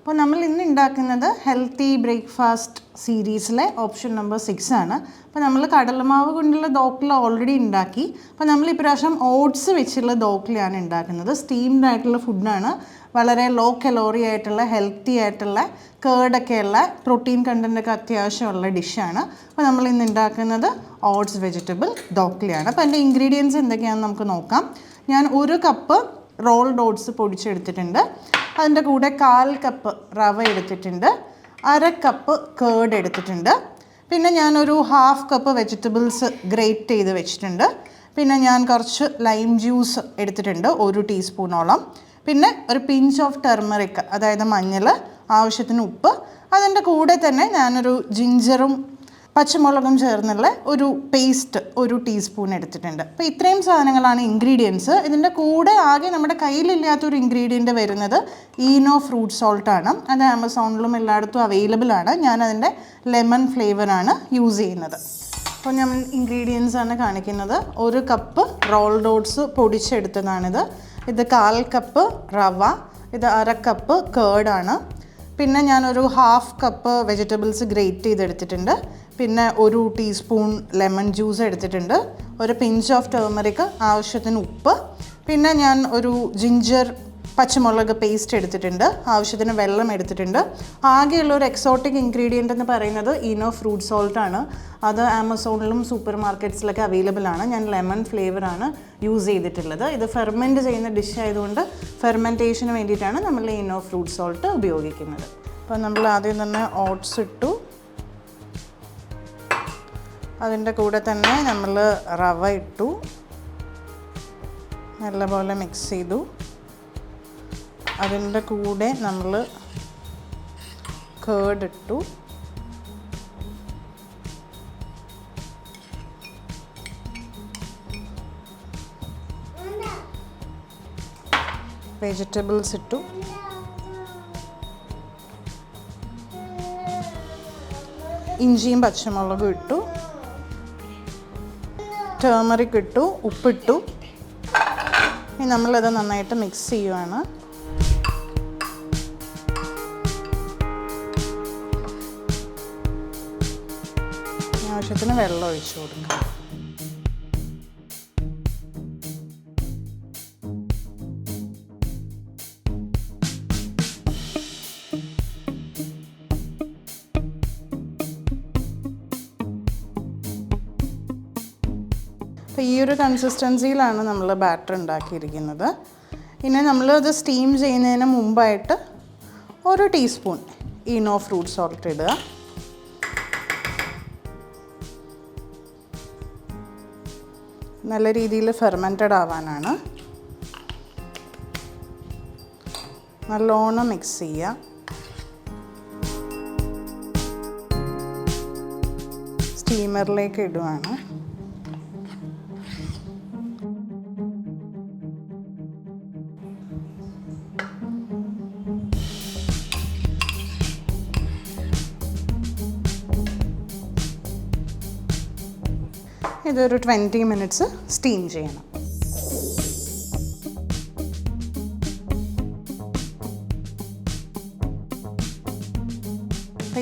അപ്പോൾ നമ്മൾ ഇന്ന് ഉണ്ടാക്കുന്നത് ഹെൽത്തി ബ്രേക്ക്ഫാസ്റ്റ് സീരീസിലെ ഓപ്ഷൻ നമ്പർ 6 ആണ്. അപ്പോൾ നമ്മൾ കടലമാവ് കൊണ്ടുള്ള ദോക്ല ഓൾറെഡി ഉണ്ടാക്കി. അപ്പോൾ നമ്മൾ ഇപ്രാവശ്യം ഓട്സ് വെച്ചുള്ള ദോക്ലയാണ് ഉണ്ടാക്കുന്നത്. സ്റ്റീംഡ് ആയിട്ടുള്ള ഫുഡാണ്. വളരെ ലോ കലോറി ആയിട്ടുള്ള ഹെൽത്തി ആയിട്ടുള്ള കേർഡൊക്കെയുള്ള പ്രോട്ടീൻ കണ്ടൻറ്റൊക്കെ അത്യാവശ്യമുള്ള ഡിഷാണ്. അപ്പോൾ നമ്മൾ ഇന്ന് ഉണ്ടാക്കുന്നത് ഓട്സ് വെജിറ്റബിൾ ദോക്ലയാണ്. അപ്പോൾ അതിൻ്റെ ഇൻഗ്രീഡിയൻസ് എന്തൊക്കെയാണെന്ന് നമുക്ക് നോക്കാം. ഞാൻ 1 കപ്പ് റോൾഡ് ഓട്സ് പൊടിച്ചെടുത്തിട്ടുണ്ട്. അതിൻ്റെ കൂടെ 1/4 കപ്പ് റവ എടുത്തിട്ടുണ്ട്, 1/2 കപ്പ് കേർഡ് എടുത്തിട്ടുണ്ട്. പിന്നെ ഞാനൊരു 1/2 കപ്പ് വെജിറ്റബിൾസ് ഗ്രേറ്റ് ചെയ്ത് വെച്ചിട്ടുണ്ട്. പിന്നെ ഞാൻ കുറച്ച് ലൈം ജ്യൂസ് എടുത്തിട്ടുണ്ട്, 1 ടീസ്പൂണോളം. പിന്നെ ഒരു പിഞ്ച് ഓഫ് ടെർമറിക്, അതായത് മഞ്ഞൾ, ആവശ്യത്തിന് ഉപ്പ്. അതിൻ്റെ കൂടെ തന്നെ ഞാനൊരു ജിഞ്ചറും പച്ചമുളകും ചേർന്നുള്ള ഒരു പേസ്റ്റ് 1 ടീസ്പൂൺ എടുത്തിട്ടുണ്ട്. അപ്പോൾ ഇത്രയും സാധനങ്ങളാണ് ഇൻഗ്രീഡിയൻസ്. ഇതിൻ്റെ കൂടെ ആകെ നമ്മുടെ കയ്യിലില്ലാത്തൊരു ഇൻഗ്രീഡിയൻറ്റ് വരുന്നത് ഈനോ ഫ്രൂട്ട് സോൾട്ടാണ്. അത് ആമസോണിലും എല്ലായിടത്തും അവൈലബിൾ ആണ്. ഞാനതിൻ്റെ ലെമൺ ഫ്ലേവറാണ് യൂസ് ചെയ്യുന്നത്. അപ്പോൾ ഞാൻ ഇൻഗ്രീഡിയൻസ് ആണ് കാണിക്കുന്നത്. 1 കപ്പ് റോൾഡ് ഓട്സ് പൊടിച്ചെടുത്തതാണിത്. ഇത് 1/4 കപ്പ് റവ, ഇത് 1/2 കപ്പ് കേർഡാണ്. പിന്നെ ഞാനൊരു 1/2 കപ്പ് വെജിറ്റബിൾസ് ഗ്രേറ്റ് ചെയ്തെടുത്തിട്ടുണ്ട്. പിന്നെ 1 ടീസ്പൂൺ ലെമൺ ജ്യൂസ് എടുത്തിട്ടുണ്ട്, ഒരു പിഞ്ച് ഓഫ് ടേർമറിക്, ആവശ്യത്തിന് ഉപ്പ്. പിന്നെ ഞാൻ ഒരു ജിഞ്ചർ പച്ചമുളക് പേസ്റ്റ് എടുത്തിട്ടുണ്ട്, ആവശ്യത്തിന് വെള്ളം എടുത്തിട്ടുണ്ട്. ആകെയുള്ള ഒരു എക്സോട്ടിക് ഇൻഗ്രീഡിയൻ്റ് എന്ന് പറയുന്നത് ഈനോ ഫ്രൂട്ട് സോൾട്ടാണ്. അത് ആമസോണിലും സൂപ്പർ മാർക്കറ്റ്സിലൊക്കെ അവൈലബിൾ ആണ്. ഞാൻ ലെമൺ ഫ്ലേവറാണ് യൂസ് ചെയ്തിട്ടുള്ളത്. ഇത് ഫെർമെൻറ്റ് ചെയ്യുന്ന ഡിഷ് ആയതുകൊണ്ട് ഫെർമെൻറ്റേഷന് വേണ്ടിയിട്ടാണ് നമ്മൾ ഈനോ ഫ്രൂട്ട് സോൾട്ട് ഉപയോഗിക്കുന്നത്. അപ്പോൾ നമ്മൾ ആദ്യം തന്നെ ഓട്സ് ഇട്ടു. അതിൻ്റെ കൂടെ തന്നെ നമ്മൾ റവ ഇട്ടു, നല്ലപോലെ മിക്സ് ചെയ്തു. അതിൻ്റെ കൂടെ നമ്മൾ കേർഡ് ഇട്ടു. വെജിറ്റബിൾസ് ഇട്ടു. ഇഞ്ചിയും പച്ചമുളകും ഇട്ടു, ടേമറിക് ഇട്ടു, ഉപ്പിട്ടു. ഇനി നമ്മളത് നന്നായിട്ട് മിക്സ് ചെയ്യുവാണ്. ആവശ്യത്തിന് വെള്ളം ഒഴിച്ചു കൊടുക്കാം. അപ്പോൾ ഈ ഒരു കൺസിസ്റ്റൻസിയിലാണ് നമ്മൾ ബാറ്റർ ഉണ്ടാക്കിയിരിക്കുന്നത്. പിന്നെ നമ്മളത് സ്റ്റീം ചെയ്യുന്നതിന് മുമ്പായിട്ട് 1 ടീസ്പൂൺ ഈനോ ഫ്രൂട്ട് സോൾട്ട് ഇടുക. നല്ല രീതിയിൽ ഫെർമെൻറ്റഡ് ആവാനാണ്. നല്ലോണം മിക്സ് ചെയ്യുക. സ്റ്റീമറിലേക്ക് ഇടുവാണ്. ഇതൊരു 20 മിനിറ്റ്സ് സ്റ്റീം ചെയ്യണം.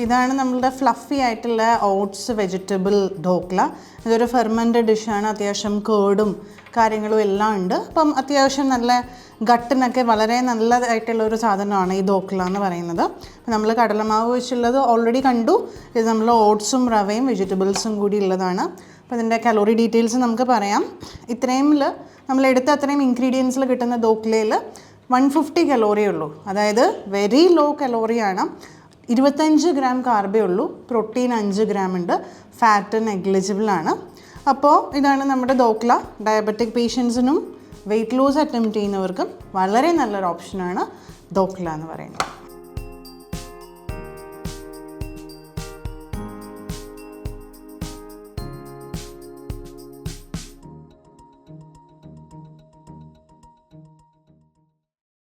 ഇതാണ് നമ്മളുടെ ഫ്ലഫി ആയിട്ടുള്ള ഓട്സ് വെജിറ്റബിൾ ധോക്ല. ഇതൊരു ഫെർമെൻറ്റഡ് ഡിഷാണ്. അത്യാവശ്യം കേർഡും കാര്യങ്ങളും എല്ലാം ഉണ്ട്. അപ്പം അത്യാവശ്യം നല്ല ഗട്ടിനൊക്കെ വളരെ നല്ലതായിട്ടുള്ളൊരു സാധനമാണ് ഈ ധോക്ല എന്ന് പറയുന്നത്. നമ്മൾ കടലമാവ് വെച്ചുള്ളത് ഓൾറെഡി കണ്ടു. ഇത് നമ്മൾ ഓട്സും റവയും വെജിറ്റബിൾസും കൂടി ഉള്ളതാണ്. അപ്പോൾ ഇതിൻ്റെ കലോറി ഡീറ്റെയിൽസ് നമുക്ക് പറയാം. ഇത്രയുമിൽ നമ്മൾ എടുത്ത അത്രയും ഇൻഗ്രീഡിയൻസിൽ കിട്ടുന്ന ധോക്ലയിൽ 150 കലോറിയേ ഉള്ളൂ. അതായത് വെരി ലോ കലോറിയാണ്. 25 ഗ്രാം കാർബേ ഉള്ളൂ. പ്രോട്ടീൻ 5 ഗ്രാം ഉണ്ട്. ഫാറ്റ് നെഗ്ലിജിബിളാണ്. അപ്പോൾ ഇതാണ് നമ്മുടെ dhokla. Diabetic പേഷ്യൻസിനും weight loss attempt ചെയ്യുന്നവർക്കും വളരെ നല്ലൊരു ഓപ്ഷനാണ് ധോക്ല എന്ന് പറയുന്നത്.